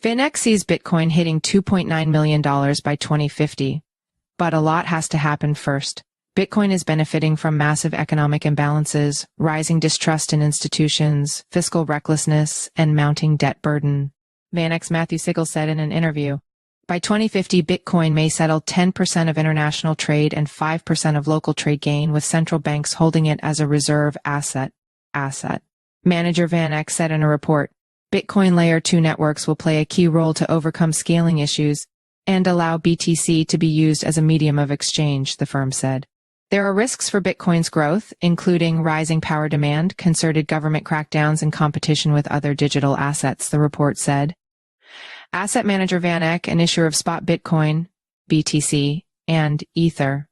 VanEck sees Bitcoin hitting $2.9 million by 2050. But a lot has to happen first. Bitcoin is benefiting from massive economic imbalances, rising distrust in institutions, fiscal recklessness, and mounting debt burden. VanEck's Matthew Sigel said in an interview, by 2050, Bitcoin may settle 10% of international trade and 5% of local trade gain, with central banks holding it as a reserve asset. Manager VanEck said in a report, Bitcoin Layer 2 networks will play a key role to overcome scaling issues and allow BTC to be used as a medium of exchange, the firm said. There are risks for Bitcoin's growth, including rising power demand, concerted government crackdowns, and competition with other digital assets, the report said. Asset manager VanEck, an issuer of spot Bitcoin, BTC, and ETFs,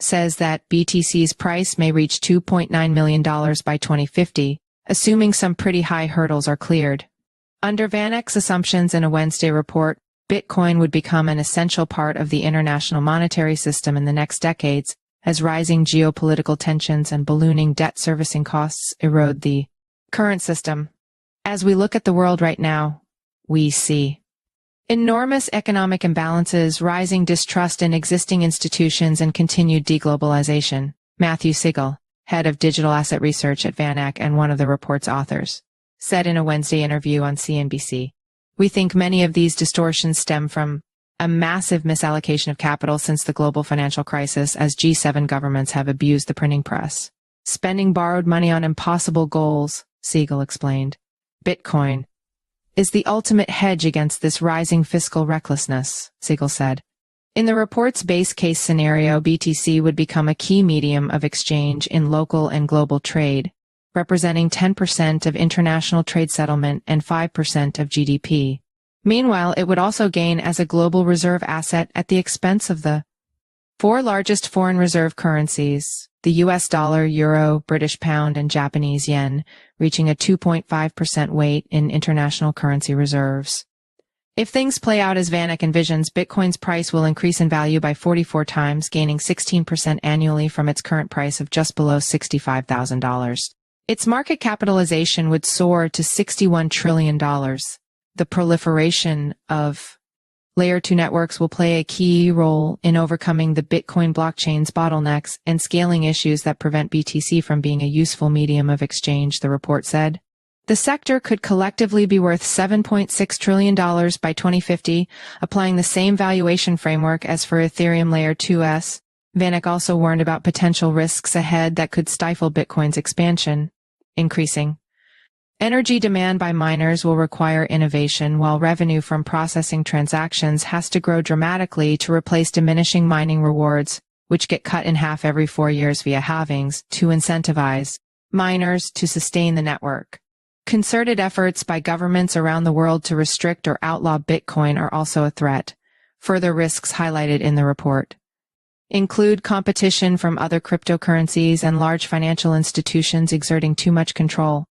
says that BTC's price may reach $2.9 million by 2050, assuming some pretty high hurdles are cleared. Under VanEck's assumptions in a Wednesday report, Bitcoin would become an essential part of the international monetary system in the next decades as rising geopolitical tensions and ballooning debt servicing costs erode the current system. As we look at the world right now, we see enormous economic imbalances, rising distrust in existing institutions, and continued deglobalization. Matthew Sigel, head of digital asset research at VanEck and one of the report's authors, said in a Wednesday interview on CNBC, we think many of these distortions stem from a massive misallocation of capital since the global financial crisis, as G7 governments have abused the printing press, spending borrowed money on impossible goals, Sigel explained. Bitcoin is the ultimate hedge against this rising fiscal recklessness, Sigel said. In the report's base case scenario, BTC would become a key medium of exchange in local and global trade, representing 10% of international trade settlement and 5% of GDP. Meanwhile, it would also gain as a global reserve asset at the expense of the four largest foreign reserve currencies, the US dollar, euro, British pound, and Japanese yen, reaching a 2.5% weight in international currency reserves. If things play out as VanEck envisions, Bitcoin's price will increase in value by 44 times, gaining 16% annually from its current price of just below $65,000. Its market capitalization would soar to $61 trillion. The proliferation of Layer 2 networks will play a key role in overcoming the Bitcoin blockchain's bottlenecks and scaling issues that prevent BTC from being a useful medium of exchange, the report said. The sector could collectively be worth $7.6 trillion by 2050, applying the same valuation framework as for Ethereum Layer 2s. VanEck also warned about potential risks ahead that could stifle Bitcoin's expansion. Increasing energy demand by miners will require innovation, while revenue from processing transactions has to grow dramatically to replace diminishing mining rewards, which get cut in half every 4 years via halvings, to incentivize miners to sustain the network. Concerted efforts by governments around the world to restrict or outlaw Bitcoin are also a threat. Further risks highlighted in the report include competition from other cryptocurrencies and large financial institutions exerting too much control.